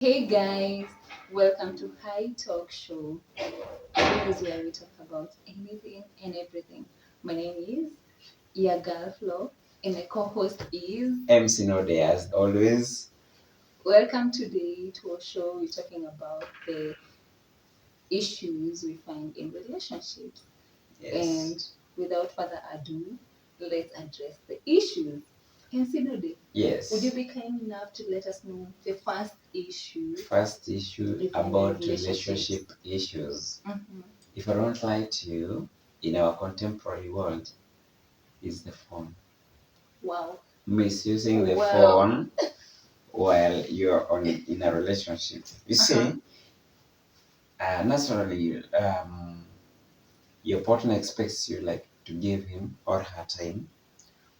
Hey guys, welcome to High Talk Show. This is where we talk about anything and everything. My name is your girl Flo, and my co-host is. MC Node as always. Welcome today to our show. We're talking about the issues we find in relationships. Yes. And without further ado, let's address the issues. MC Node, Yes. would you be kind enough to let us know the first issue? First issue We find in about relationships. relationship issues. Mhm. If I don't lie to you, in our contemporary world, is the phone. Wow. Misusing the Wow. phone while you're in a relationship. You see, naturally, your partner expects you like to give him or her time.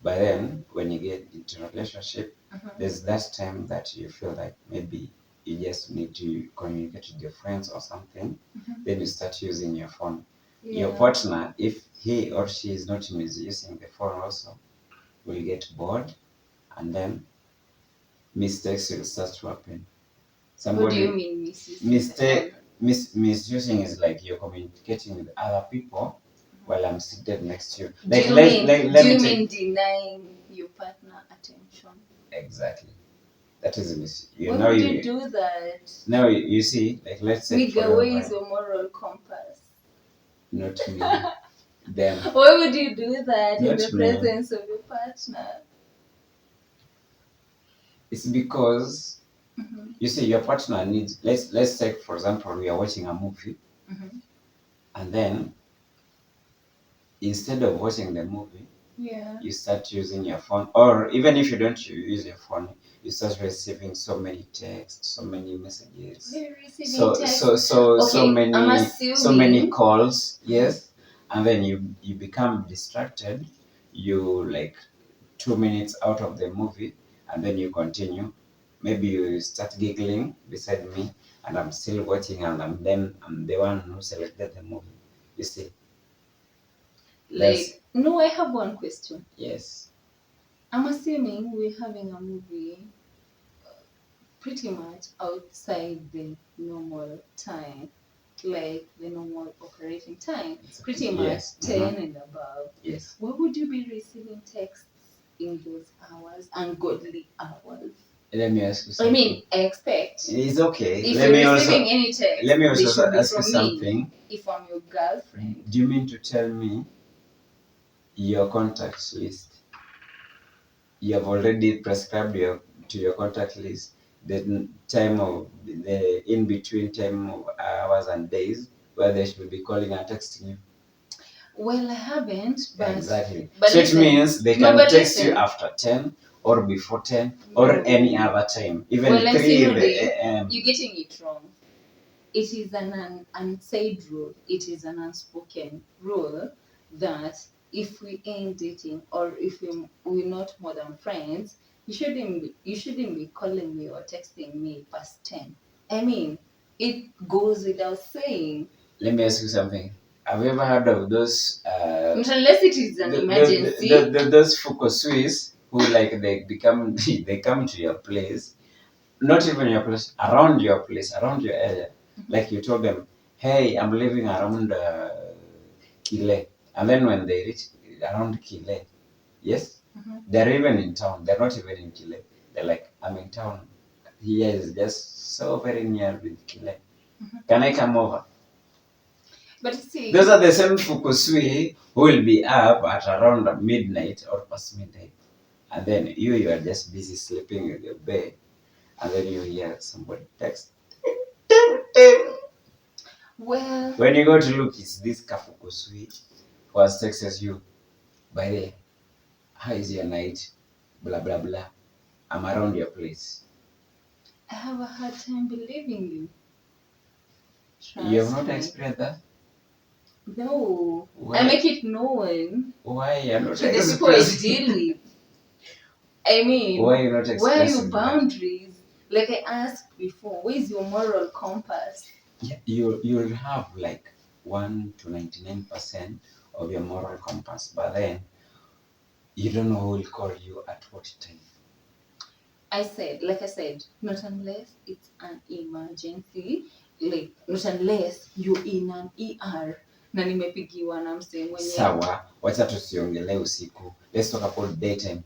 But then when you get into a relationship, there's that time that you feel like maybe you just need to communicate with your friends or something. Then you start using your phone. Your partner, if he or she is not misusing the phone also, will get bored, and then mistakes will start to happen. What do you mean misusing Mistake misusing is like you're communicating with other people while I'm seated next to you. Like do you mean denying your partner attention? Exactly. That is a mistake. Why would you do that? Now you see, like let's say Nigga, where is your moral compass? Not me. Them. Why would you do that in Not the me. presence of your partner? It's because you see your partner needs. Let's take for example we are watching a movie, and then instead of watching the movie, you start using your phone, or even if you don't use your phone, you start receiving so many texts, so many messages, so many calls. Yes, and then you become distracted. You like 2 minutes out of the movie, and then you continue. Maybe you start giggling beside me, and I'm still watching, and I'm the one who selected the movie. You see. No, I have one question. Yes. I'm assuming we're having a movie pretty much outside the normal time, like the normal operating time, pretty much 10 and above. Yes. Why would you be receiving texts in those hours, ungodly hours? Let me ask you something. I mean, I expect. It's okay. If you're receiving any text, let me also they should be ask you from something. me, if I'm your girlfriend. Do you mean to tell me your contact list, you have already prescribed to your contact list the time of the in between time of hours and days where they should be calling and texting you? Well, I haven't, but exactly. But so listen, it means they can text you after 10 or before 10 or any other time, even 3 a.m. You're getting it wrong. It is an unsaid rule. It is an unspoken rule that if we ain't dating or if we're not more than friends, you shouldn't be calling me or texting me past 10. I mean, it goes without saying. Let me ask you something. Have you ever heard of those? Unless it is an emergency. Those Fukusuis who like they come to your place, not even your place, around your place, around your area. Like you told them, hey, I'm living around Kile, and then when they reach around Kile, yes, they're even in town. They're not even in Kile. They're like, I'm in town. Here is just so very near with Kile. Can I come over? But see, those are the same Fukusui who will be up at around midnight or past midnight. And then you are just busy sleeping in your bed. And then you hear somebody text. Well, when you go to look, it's this Kafukusui who has texted you. By the way, how is your night? Blah, blah, blah. I'm around your place. I have a hard time believing you. You have not experienced that? No. Why? I make it known. Why you're not to the people I deal with. I mean, why you're not where are your boundaries? That? Like I asked before, where is your moral compass? Yeah, you'll have like 1 to 99% of your moral compass, but then you don't know who will call you at what time. I said, not unless it's an emergency, like not unless you're in an ER na nimepigiwa na msee mwenye. Sawa, wacha tusiongelee usiku. Let's talk about daytime.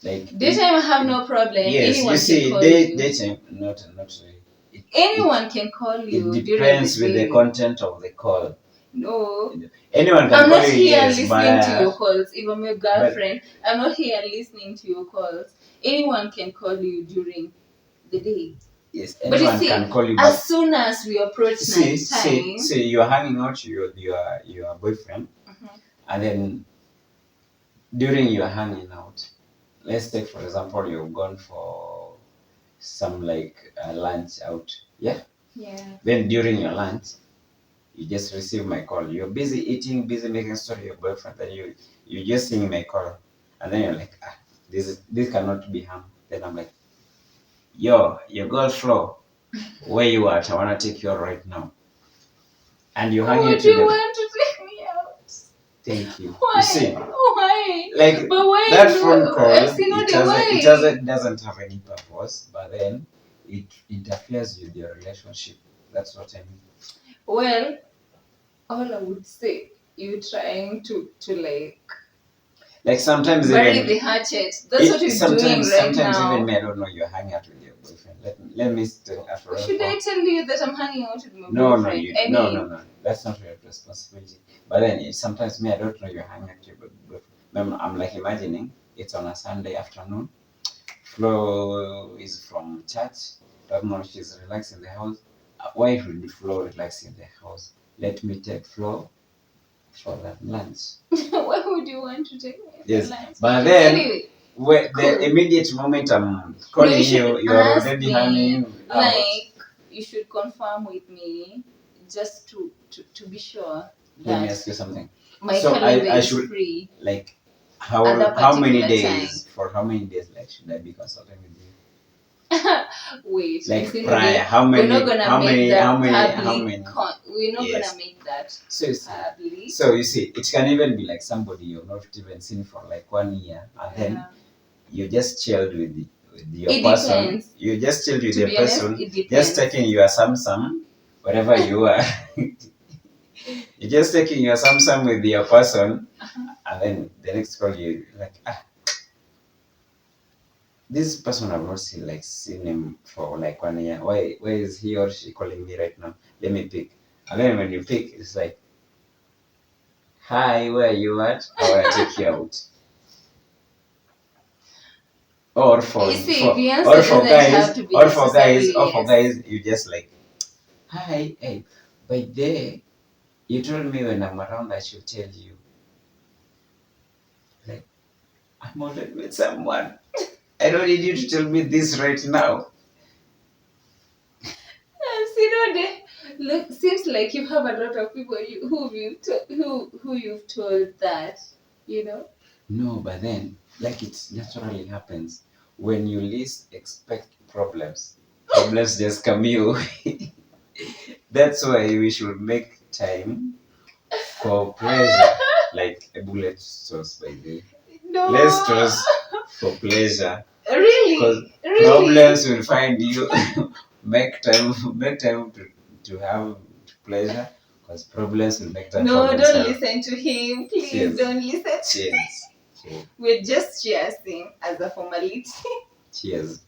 Like daytime, I have no problem. Yes, anyone you see, can call you. daytime, not really. Anyone can call you. It depends with the content of the call. No. Anyone can I'm call not you, here yes, listening but, to your calls. If I'm your girlfriend, I'm not here listening to your calls. Anyone can call you during the day. Yes, But you anyone see, can call you. As soon as we approach night time, see, you're hanging out with your boyfriend, and then during your hanging out, let's take for example, you've gone for some like lunch out, yeah. Then during your lunch, you just receive my call. You're busy eating, busy making story with your boyfriend, then you just seeing my call, and then you're like, this cannot be harm. Then I'm like, yo, your girl Flo, where you at? I wanna take you out right now. And you hang it to them. Want to take me out? Thank you. Why? You see, why? like but why that phone call, it doesn't have any purpose, but then it interferes with your relationship. That's what I mean. Well, all I would say, you trying to like sometimes bury the hatchet. That's what you're doing right sometimes now. Sometimes even me, I don't know you're hanging out with your boyfriend. Let me still after. Should I tell you that I'm hanging out with my boyfriend? No, no. That's not your responsibility. But then sometimes me, I don't know you're hanging out with your boyfriend. I'm like imagining it's on a Sunday afternoon. Flo is from church. Don't know she's relaxing in the house. Why would Flo relax in the house? Let me take Flo for that lunch. Why would you want to take me for lunch? But then anyway, the immediate moment I'm calling you are already hanging out. Like, you should confirm with me just to be sure that. Let me ask you something. My calendar is free. Like, how many days? Time. For how many days? Like, should I be consulting with you? Wait, like prior, how many? We're not gonna how make many? that How many? public. How many? We're not gonna make that public. So you see, it can even be like somebody you've not even seen for like 1 year, and then you just chilled with your person. Depends. You just chilled with your person, just taking your Samsung, wherever you are. You're just taking your Samsung with your person, and then the next call you like, this person I've not seen him for like 1 year. Why is he or she calling me right now? Let me pick. And then when you pick, it's like, hi, where are you at? I want to take you out. Or for guys, you just like, hi, hey, by day, you told me when I'm around I should tell you. Like, I'm already with someone. I don't need you to tell me this right now. Look, seems like you have a lot of people who you've told that, you know. No, but then, like it naturally happens when you least expect problems. Problems just come your way. That's why we should make time for pleasure, like a bullet sauce, by the way. No. Let's toast for pleasure. Really? Because problems will find you. make time to have pleasure. Because problems will make time for themselves. No, don't listen to him. Please. Cheers. Don't listen to him. Cheers. We're just cheersing as a formality. Cheers.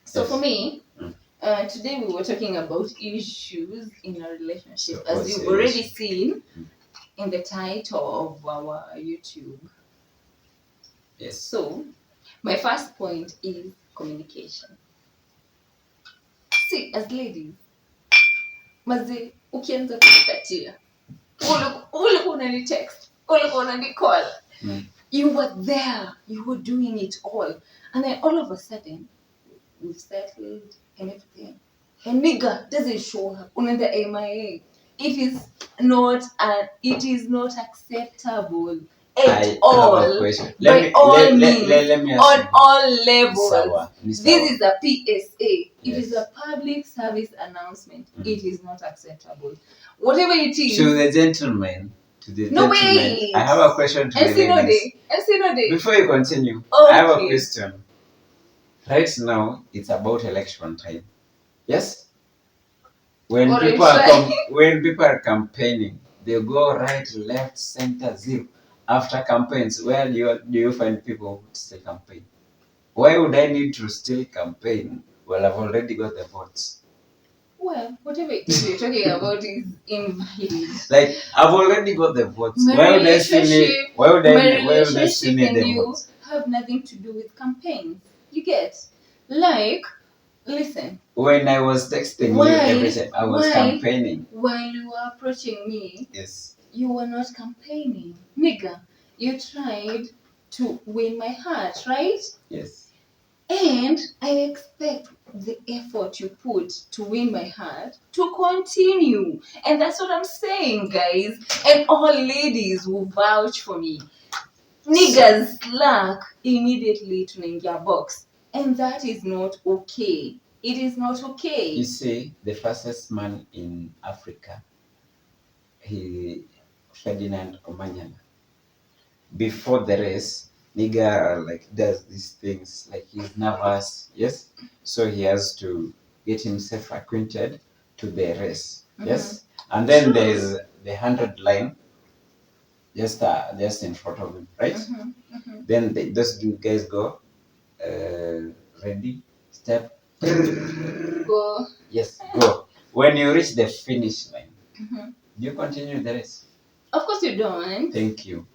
So for me, today we were talking about issues in a relationship, so as you've already seen in the title of our YouTube. Yes. So, my first point is communication. See, as ladies, maze ukianza kukatia, ulikuwa unani text, ulikuwa unani call, you were there, you were doing it all, and then all of a sudden, we've settled and everything, and nigga doesn't show up. Unaenda MIA. It is not acceptable at all. I have a question. Let me ask on all levels. Sawa. This is a PSA. It is a public service announcement. It is not acceptable. Whatever it is. To the gentlemen, to the No, gentlemen. wait. I have a question to the ladies. MC Node. Before you continue, Okay. I have a question. Right now, it's about election time. Yes? When people are campaigning, they go right, left, center, zero. After campaigns, where do you find people who still campaign? Why would I need to still campaign? Well, I've already got the votes. Well, whatever it is you're talking about is invalid. Like, I've already got the votes. My Why would I still need the votes? Have nothing to do with campaigns. You get? Like, listen. When I was texting you every time, I was campaigning. While you were approaching me, yes, you were not campaigning. Nigga, you tried to win my heart, right? Yes. And I expect the effort you put to win my heart to continue. And that's what I'm saying, guys. And all ladies will vouch for me. Niggas slack immediately to tunaingia box. And that is not okay. It is not okay. You see, the fastest man in Africa, Ferdinand Omanyala. Before the race, nigga does these things, like he's nervous, yes? So he has to get himself acquainted to the race, yes? And then there's the 100 line, just in front of him, right? Then those guys go, ready, step, go. Yes, go. When you reach the finish line, do you continue the race? Of course you don't. Thank you.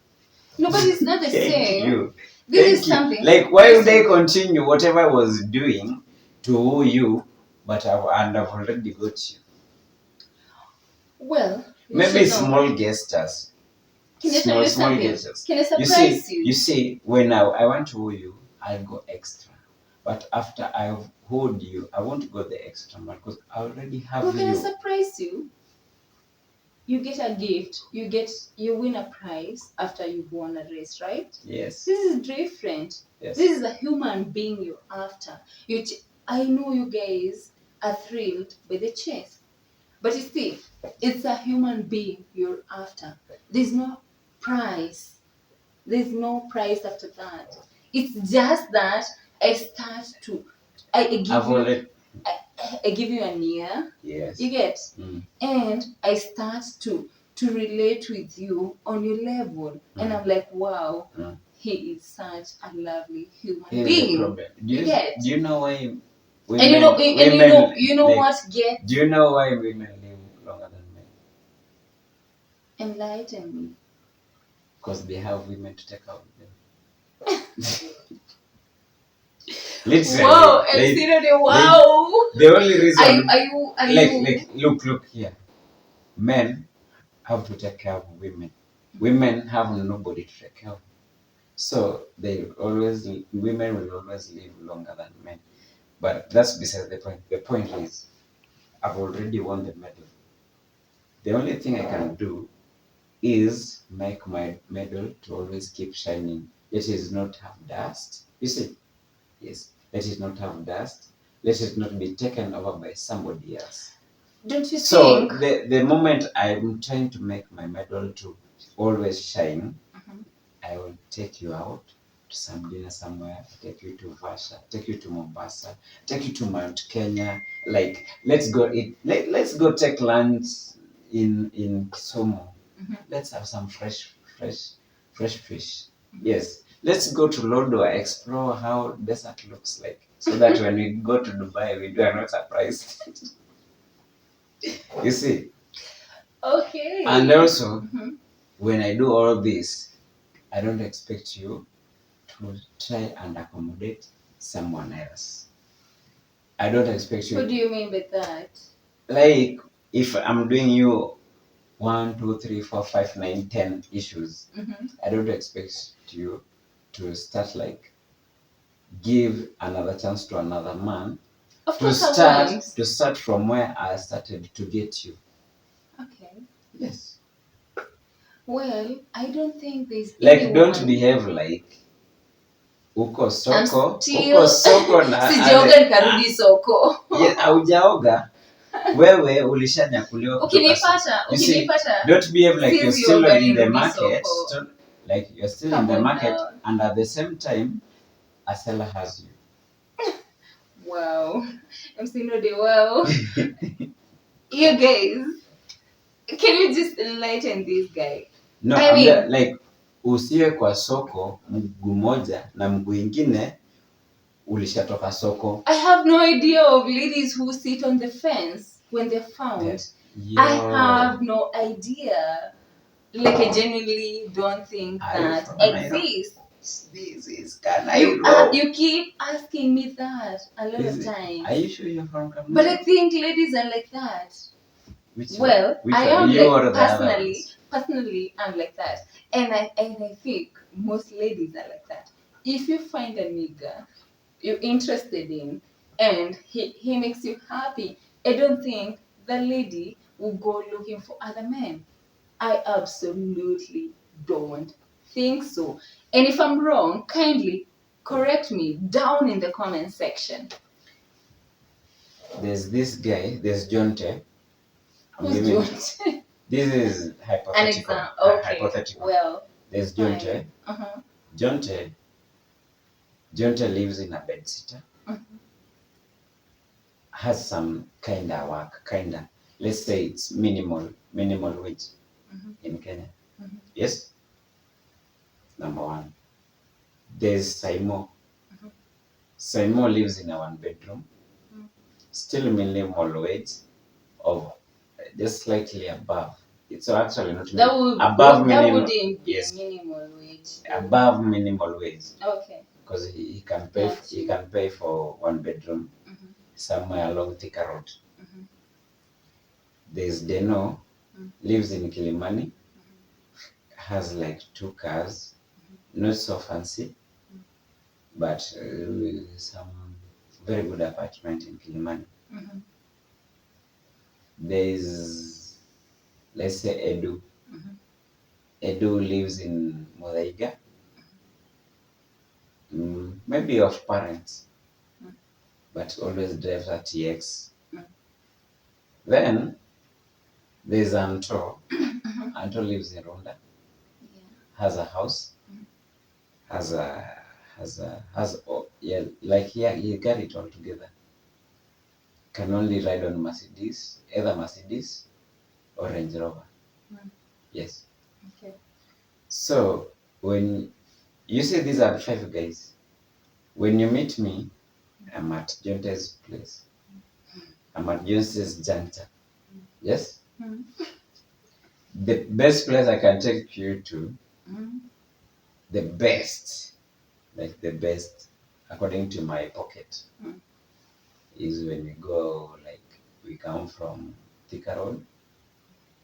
No, but it's not the same. Thank you. This is something. Like, why would they continue whatever I was doing to woo you, but I've already got you? Well, maybe small gestures. Can I tell you something? Gestures. Can I surprise you? You see, when I want to woo you, I'll go extra. But after I've wooed you, I won't go the extra mile because I already have you. Can I surprise you? You get a gift. You win a prize after you've won a race, right? Yes. This is different. Yes. This is a human being you're after. I know you guys are thrilled by the chase, but you see, it's a human being you're after. There's no prize. There's no prize after that. It's just that I give you an ear. Yes. You get? And I start to relate with you on your level. And I'm like, wow, he is such a lovely human being. Do you know why women, and you know what gets? Do you know why women live longer than men? Enlighten me. Because they have women to take out of them. Literally, wow, wow. The only reason look here. Men have to take care of women. Women have nobody to take care of. So women will always live longer than men. But that's beside the point. The point is, I've already won the medal. The only thing I can do is make my medal to always keep shining. Let it not have dust. You see? Yes. Let it not have dust. Let it not be taken over by somebody else. Don't you think? So the moment I'm trying to make my medal to always shine, I will take you out to some dinner somewhere, take you to Vasha, take you to Mombasa, take you to Mount Kenya. Like, let's go eat. Let's go take lunch in Kisumu. Let's have some fresh fish. Yes. Let's go to Lodwar, explore how desert looks like, so that when we go to Dubai, we are not surprised. You see? Okay. And also, when I do all this, I don't expect you to try and accommodate someone else. I don't expect you. What do you mean by that? Like, if I'm doing you 1, 2, 3, 4, 5, 9, 10 issues, I don't expect you to start give another chance to another man. Of course, to start from where I started to get you. Okay. Yes. Well, I don't think there's don't behave like uko soko na sijaoga nikarudi soko. Yeah, haujaoga. wewe ulishanyakuliwa kutoka ukinipata don't behave like you're sisi still in the organize market soko. like you're still in Come the on market now. and at the same time a seller has you. Wow. I'm saying no, they wow. You guys, can you just enlighten this guy? No, I mean, like usiwe kwa soko mguu moja na mguu ingine ulishatoka soko. I have no idea of ladies who sit on the fence when they're found. Yeah. I have no idea. Like, I genuinely don't think that exists. This is Kanairo. You keep asking me that a lot of times. Are you sure you're from Kanairo? But I think ladies are like that. Which I am you like personally I'm like that. And I think most ladies are like that. If you find a nigga you're interested in and he makes you happy, I don't think the lady will go looking for other men. I absolutely don't think so. And if I'm wrong, kindly correct me down in the comment section. There's this guy, there's Jonte. Who's Jonte? This is hypothetical. Okay. Hypothetical. Well, there's Jonte. Jonte lives in a bedsitter. Has some kind of work, let's say it's minimal wage in Kenya. Yes. Number one. There's Saimo. Saimo lives in a 1-bedroom. Still minimal wage of just slightly above. It's actually not above minimum. That wouldn't be minimal wage. Above minimal wage. Okay. Because he can pay for 1 bedroom somewhere along Thika Road. There's Deno, lives in Kilimani, has like 2 cars, not so fancy, but some very good apartment in Kilimani. There's, let's say, Edu. Edu lives in Muthaiga, maybe of parents, but always drives a TX. Then there's Anto. Anto lives in Rwanda, has a house, he got it all together. Can only ride on Mercedes, either Mercedes or Range Rover. Yes. Okay. So when you say these are the 5 guys, when you meet me, I'm at Jonte's place. I'm at Jonte's juncture. Yes? The best place I can take you to, the best, according to my pocket, is when we go, like, we come from Thika Road,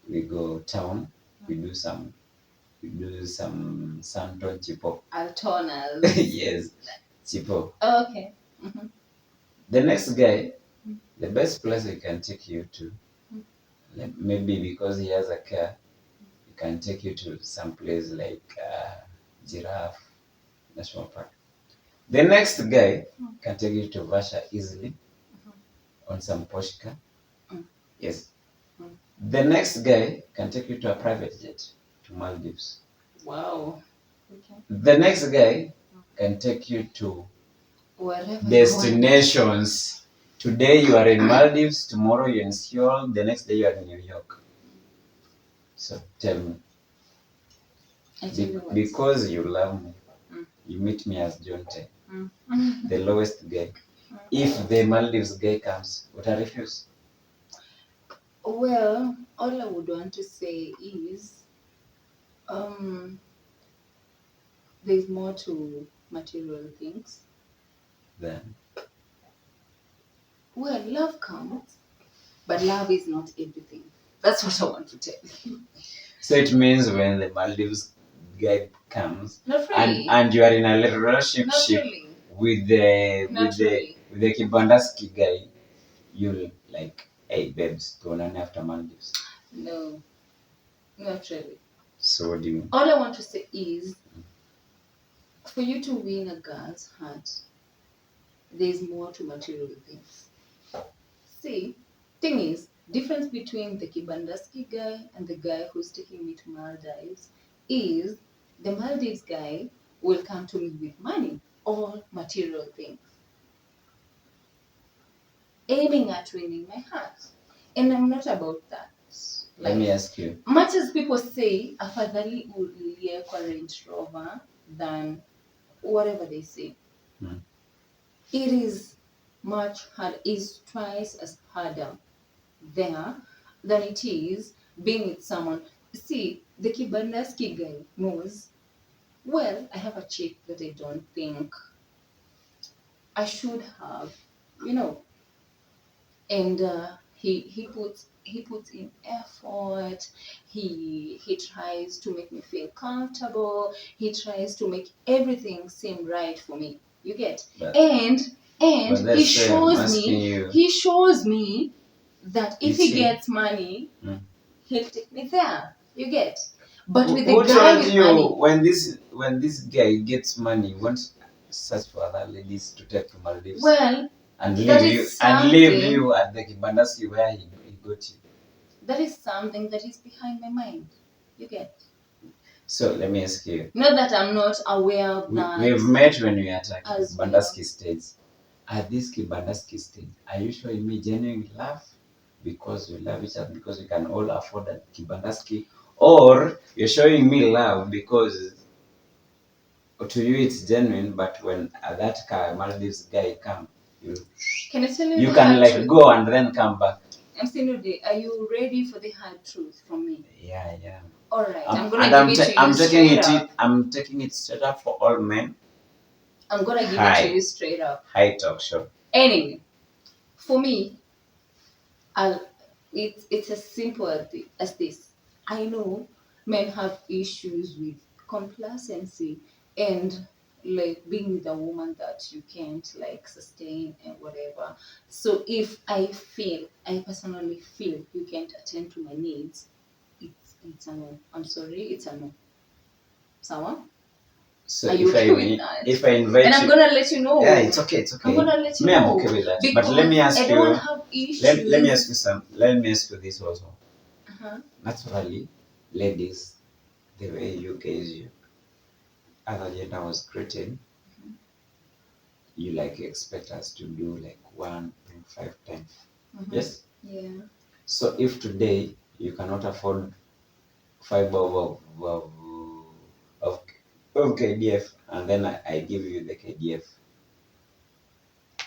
we go town, we do some Santon Chipo. Altonas. Yes, Chipo. Oh, okay. The next guy, the best place we can take you to, maybe because he has a car, he can take you to some place like Giraffe National Park. The next guy can take you to Vasha easily on some Porsche car. Yes. The next guy can take you to a private jet to Maldives. Wow. Okay. The next guy can take you to wherever destinations. Today you are in Maldives, tomorrow you're in Seoul, the next day you are in New York. So tell me. Because you love me, you meet me as Jonte, the lowest guy. If the Maldives guy comes, would I refuse? Well, all I would want to say is, there's more to material things. Then? Well, love counts, but love is not everything. That's what I want to tell you. So it means when the Maldives guy comes, not really. and you are in a relationship really. with the Kibandaski guy, you'll like, hey babes, tuonane after Maldives. No, not really. So what do you mean? All I want to say is, for you to win a girl's heart, there's more to material things. See, thing is, Difference between the Kibandaski guy and the guy who's taking me to Maldives is the Maldives guy will come to me with money, all material things, aiming at winning my heart. And I'm not about that. Let me ask you. Much as people say, afadhali ulie kwa Range Rover than whatever they say, it is much hard, is twice as harder there than it is being with someone. See, the Kibandaski guy knows, well, I have a chick that I don't think I should have, you know, and he puts in effort. He tries to make me feel comfortable. He tries to make everything seem right for me. You get, But and that's he shows me you. he shows me that if You he see? gets money, he'll take me there. You get, but Who with the who guy told with you money, when this guy gets money, he won't search for other ladies to take to Maldives well, and that leave is you at the Kibandaski where he got you? that is something that is behind my mind. You get. So let me ask you. Not that I'm not aware of that. We've met when we are at As Kibandaski states. At this Kibandaski state, are you showing me genuine love because we love each other, because we can all afford a Kibandaski, or you're showing me love because to you it's genuine, but when that Maldives guy come, Can I tell you you the can hard like truth? go and then come back. I'm saying, are you ready for the hard truth from me? Yeah, yeah. All right, I'm I'm gonna give it to you straight up. I'm taking it straight up for all men. I'm gonna give it to you straight up. High talk show. Anyway, for me, it's as simple as this. I know men have issues with complacency and like being with a woman that you can't like sustain and whatever. So if I personally feel you can't attend to my needs, it's a no. I'm sorry, it's a no. Sawa? So Are you okay with that? if I invite and I'm gonna let you know. Yeah, it's okay. I'm gonna let you Me, know. I'm okay with that. But Because let me ask I you. don't have issues. Let me ask you Let me ask you this also. Uh-huh. Naturally, ladies, the way you guys, other gender was created, you like expect us to do like 1.5 times. Yes. Yeah. So if today you cannot afford 5 of KDF, and then I give you the KDF,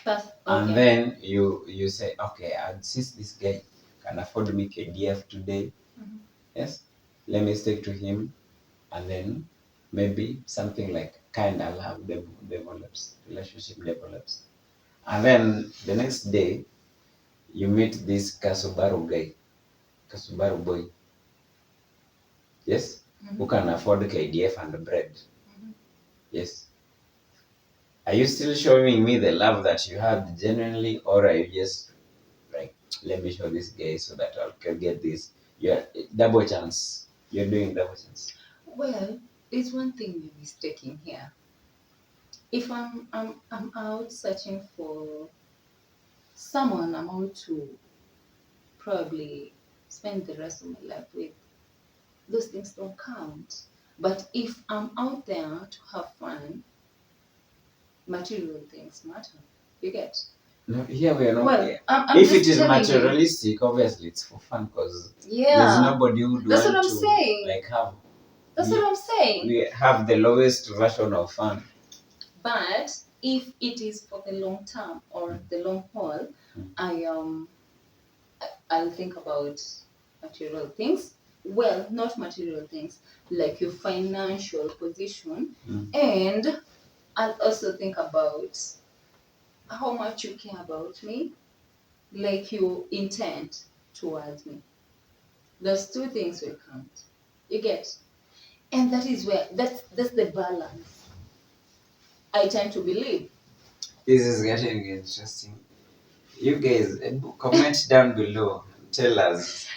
That's okay. and then you say, okay, and since this guy can afford me KDF today, yes, let me stick to him, and then maybe something like kind of love develops, relationship develops, and then the next day you meet this Kasubaru guy, Kasubaru boy, yes, who can afford KDF and bread, yes. Are you still showing me the love that you have genuinely, or are you just like, let me show this guy so that I'll get this? You're double chance. You're doing double chance. Well, there's one thing you're mistaking here. If I'm out searching for someone I'm out to probably spend the rest of my life with, those things don't count. But if I'm out there to have fun, material things matter. You get? No, here we are not. Well, I'm if just it is telling you. materialistic, obviously it's for fun because Yeah. there's nobody who would That's want what I'm to saying. like have. That's what I'm saying. We have the lowest version of fun. But if it is for the long term or the long haul, I'll think about material things. Well, not material things, like your financial position, and I'll also think about how much you care about me, like your intent towards me. Those two things will count. You get? And that is where that's the balance I tend to believe. This is getting interesting. You guys, comment down below. Tell us.